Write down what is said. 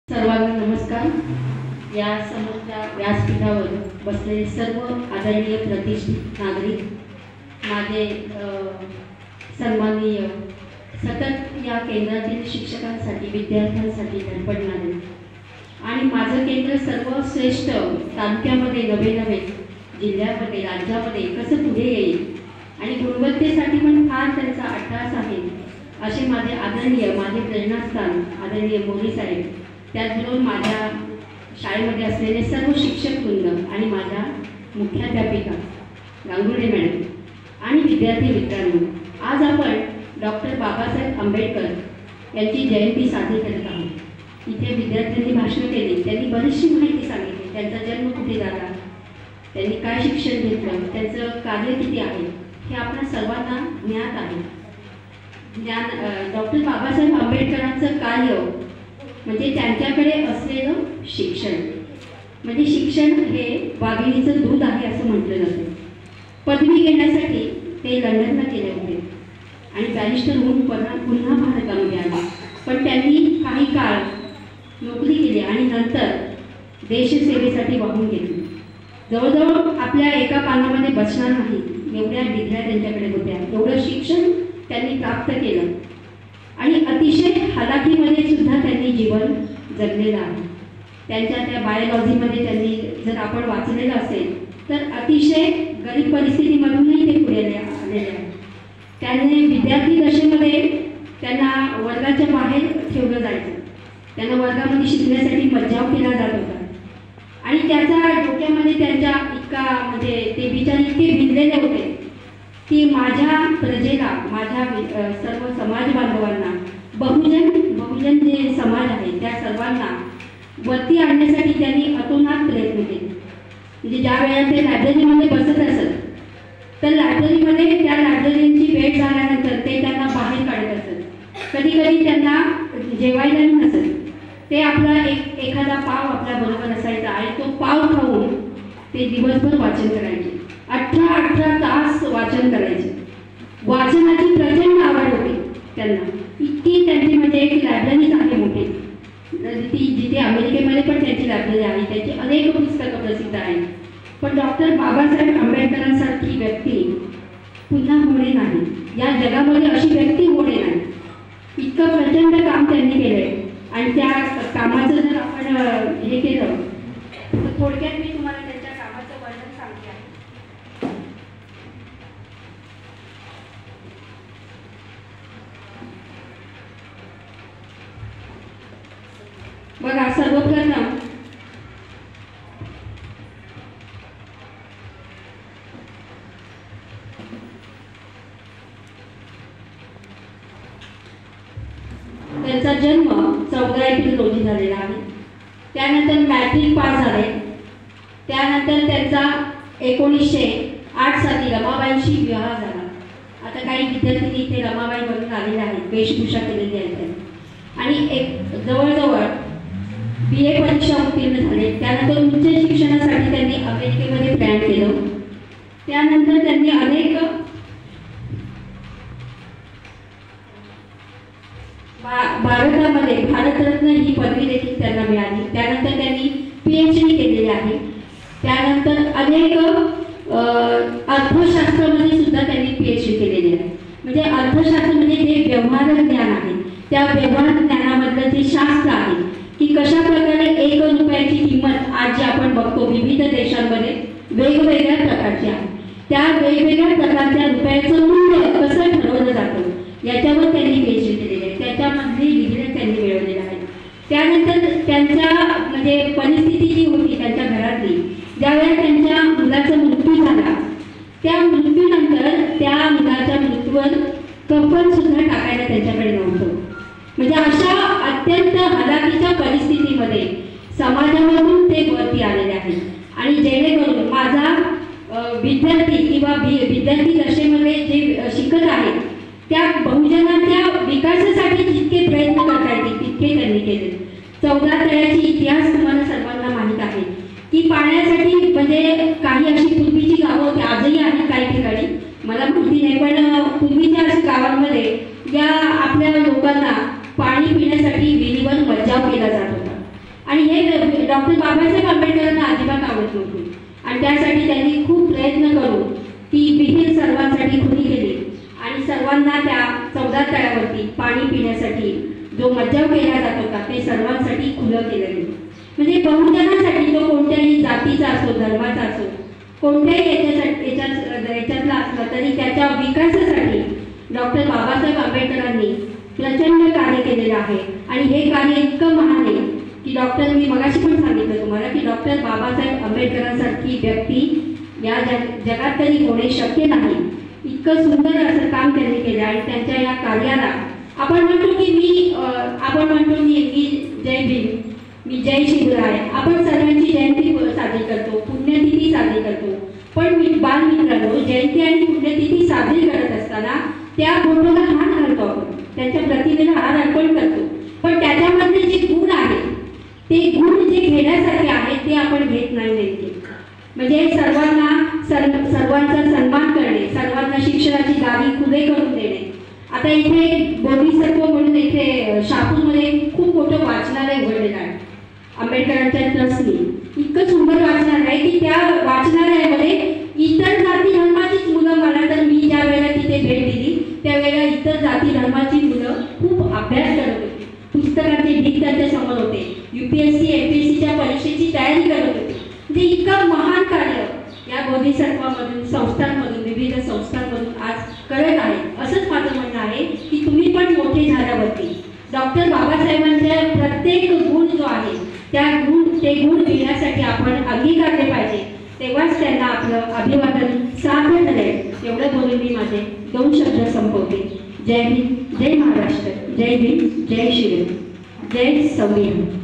सर्वांना नमस्कार। या समोरच्या व्यासपीठावर बसलेले सर्व आदरणीय प्रतिष्ठित नागरिक, माझे सन्माननीय सतत या केंद्रातील शिक्षकांसाठी विद्यार्थ्यांसाठी धडपडणारे आणि माझं केंद्र सर्वश्रेष्ठ तालुक्यामध्ये नवे जिल्ह्यामध्ये राज्यामध्ये कसं पुढे येईल आणि गुणवत्तेसाठी पण फार त्यांचा अट्टास आहे असे माझे आदरणीय माझे प्रेरणास्थान आदरणीय मोरे साहेब, त्याचबरोबर माझ्या शाळेमध्ये असलेले सर्व शिक्षक वृंद आणि माझ्या मुख्याध्यापिका गांगुर्डे मॅडम आणि विद्यार्थी मित्रांनो, आज आपण डॉक्टर बाबासाहेब आंबेडकर यांची जयंती साजरी करत आहोत। इथे विद्यार्थ्यांनी भाषण केली, त्यांनी बरीचशी माहिती सांगितली, त्यांचा जन्म कुठे झाला, त्यांनी काय शिक्षण घेतलं, त्यांचं कार्य किती आहे हे आपल्या सर्वांना ज्ञात आहे। डॉक्टर बाबासाहेब आंबेडकरांचं कार्य म्हणजे त्यांच्याकडे असलेलं शिक्षण, म्हणजे शिक्षण हे वाघिणीचं दूध आहे असं म्हटलं जातं। पदवी घेण्यासाठी ते लंडनला गेले होते आणि बॅरिस्टर होऊन पुन्हा भारतामध्ये आले, पण त्यांनी काही काळ नोकरी केली आणि नंतर देशसेवेसाठी वाहून घेतली। जवळजवळ आपल्या एका पानामध्ये बसणार नाही एवढ्या डिग्र्या त्यांच्याकडे होत्या, एवढं शिक्षण त्यांनी प्राप्त केलं आणि अतिशय हालाखीमध्ये सुद्धा त्यांनी जीवन जगलेलं आहे। त्यांच्या त्या बायोलॉजीमध्ये त्यांनी जर आपण वाचलेलं असेल तर अतिशय गरीब परिस्थितीमधूनही ते पुढे आलेले आहेत। त्यांनी विद्यार्थी दशेमध्ये त्यांना वर्गाच्या बाहेर ठेवलं जायचं, त्यांना वर्गामध्ये शिकण्यासाठी मज्जाव केला जात होता आणि त्याचा डोक्यामध्ये त्यांच्या इतका म्हणजे ते बिचारे इतके भिनलेले होते की माझ्या प्रजेला, माझ्या सर्व समाज बांधवांना, बहुजन जे समाज आहे त्या सर्वांना वरती आणण्यासाठी त्यांनी अतोनात प्रयत्न केले। म्हणजे ज्या वेळेला ते लायब्ररीमध्ये बसत असत तर लायब्ररीमध्ये त्या लायब्ररीची वेळ झाल्यानंतर ते त्यांना बाहेर काढत असत। कधी कधी त्यांना जेवायलाही नसत, ते आपला एखादा पाव आपल्या बरोबर असायचा आणि तो पाव खाऊन ते दिवसभर वाचन करायचे, 18 तास वाचन करायचे। वाचनाची प्रचंड आवड होती त्यांना, इतकी त्यांची म्हणजे एक लायब्ररीच आहे मोठी, ती जिथे अमेरिकेमध्ये पण त्यांची लायब्ररी आहे, त्यांची अनेक पुस्तकं प्रसिद्ध आहेत। पण डॉक्टर बाबासाहेब आंबेडकरांसारखी व्यक्ती पुन्हा होणे नाही, या जगामध्ये अशी व्यक्ती होणे नाही, इतकं प्रचंड काम त्यांनी केलंय। आणि त्या कामाचं जर आपण हे केलं तर थोडक्यात मी तुम्हाला त्यांच्या कामाचं वर्णन सांगते आहे। बघा, सर्वप्रथम त्यांचा जन्म 14 एप्रिल रोजी झालेला आहे। त्यानंतर मॅट्रिक पास झाले, त्यानंतर त्यांचा 1908 साली रमाबाईंशी विवाह झाला। आता काही विद्यार्थी इथे रमाबाई म्हणून आलेले आहेत, वेशभूषा केलेली आहे त्यांनी, आणि जवळजवळ BA परीक्षा उत्तीर्ण झाले। त्यानंतर उच्च शिक्षणासाठी त्यांनी अमेरिकेमध्ये प्रयाण केलं। त्यानंतर त्यांनी अनेक भारतामध्ये भारतरत्न ही पदवी देखील त्यांना मिळाली। त्यानंतर त्यांनी PhD केलेली आहे। त्यानंतर अनेक अर्थशास्त्रामध्ये सुद्धा त्यांनी PhD केलेली आहे। म्हणजे अर्थशास्त्र म्हणजे जे व्यवहार ज्ञान आहे, त्या व्यवहार ज्ञानामधलं जे शास्त्र आहे की कशा प्रकारे 1 रुपयाची किंमत आज जी आपण बघतो विविध देशांमध्ये वेगवेगळ्या प्रकारची आहे, त्या वेगवेगळ्या प्रकारच्या रुपयाचं मूल्य कसं ठरवलं जातं याच्यावर त्यांनी PhD केलेली आहे, त्याच्यामधली डिग्री त्यांनी मिळवलेली आहे। त्यानंतर त्यांच्या म्हणजे परिस्थिती जी होती त्यांच्या घरातली, ज्यावेळेला त्यांच्या मुलाचा मृत्यू झाला, त्या मृत्यूनंतर त्या मुलाच्या मृत्यूवर कफन सुद्धा टाकायला त्यांच्याकडे नव्हतं। म्हणजे अशा अत्यंत हलाखीच्या परिस्थितीमध्ये समाजामधून ते वरती आलेले आहेत आणि जेणेकरून माझा विद्यार्थी किंवा विद्यार्थी दशेमध्ये जे शिकत आहेत त्या बहुजनांच्या विकासासाठी जितके प्रयत्न करता येतील तितके त्यांनी केले। 14 तळ्याची इतिहास तुम्हाला सर्वांना माहीत आहे की पाण्यासाठी म्हणजे काही अशी पूर्वीची गावं होती, आजही आहेत काही ठिकाणी, मला माहिती नाही, पण पूर्वीच्या अशा गावांमध्ये या आपल्या लोकांना पाणी पिण्यासाठी विहिरीवर मज्जाव केला जात होता हे डॉक्टर बाबासाहेब आंबेडकरांना अजिबात आवडत नव्हते आणि त्यासाठी त्यांनी खूप प्रयत्न करून ती विहीर सर्वांसाठी खुली केली आणि सर्वांना त्या 14 तळ्यावरती पाणी पिण्यासाठी जो मज्जाव केला जात होता ते सर्वांसाठी खुलं केलं गेलं. म्हणजे बहुजनासाठी तो कोणत्याही जातीचा असो, धर्माचा असो, कोणत्याही याच्यातला असला तरी त्याच्या विकासासाठी डॉक्टर बाबासाहेब आंबेडकरांनी प्रचंड कार्य केलेलं आहे. आणि हे कार्य इतकं महान आहे की मी मगाशी पण सांगितलं तुम्हाला की डॉक्टर बाबासाहेब आंबेडकरांसारखी व्यक्ती या जगात तरी होणे शक्य नाही. इतकं सुंदर असं काम त्यांनी केलं आणि त्यांच्या या कार्याला आपण म्हणतो की मी जय भीम, मी जय शिवराय, आपण सर्वांची जयंती साजरी करतो, पुण्यतिथी साजरी करतो. पण बालमित्रांनो, जयंती आणि पुण्यतिथी साजरी करत असताना त्या फोटोला हार घालतो आपण, त्यांच्या प्रतिमेला हार अर्पण करतो. पण त्याच्यामध्ये जे गुण आहेत ते गुण जे घेण्यासारखे आहेत ते आपण घेत नाही नेमके. म्हणजे सर्वांचा सन्मान करणे, सर्वांना शिक्षणाची दारी खुले करून देणे. आता इथे बोधिसत्व म्हणून इथे शहापूरमध्ये खूप मोठं वाचनालय उघडलेलं आहे आंबेडकरांच्या ट्रस्टनी. इतकं सुंदर वाचनालय आहे की त्या वाचनालयामध्ये इतर जाती धर्माचीच मुलं, मला तर मी ज्या वेळेला तिथे भेट दिली त्यावेळेला इतर जाती धर्माची मुलं खूप अभ्यास करत होती. पुस्तकांचे ढीग त्यांच्या समोर होते. UPSC MPSCच्या परीक्षेची तयारी करत होती. म्हणजे इतकं महान कार्य या बोधिसत्वामधून, संस्थांमधून, विविध संस्थांमधून आज करत आहे. असंच माझं म्हणणं आहे की तुम्ही पण मोठे झाल्यावरती डॉक्टर बाबासाहेबांच्या प्रत्येक गुण जो आहे ते गुण घेण्यासाठी आपण अंगीकारले पाहिजे. तेव्हाच त्यांना आपलं अभिवादन साध्य ठरेल. एवढं बोलून मी माझे 2 शब्द संपवते. जय हिंद, जय महाराष्ट्र, जय भीम, जय शिवराय, जय संविधान.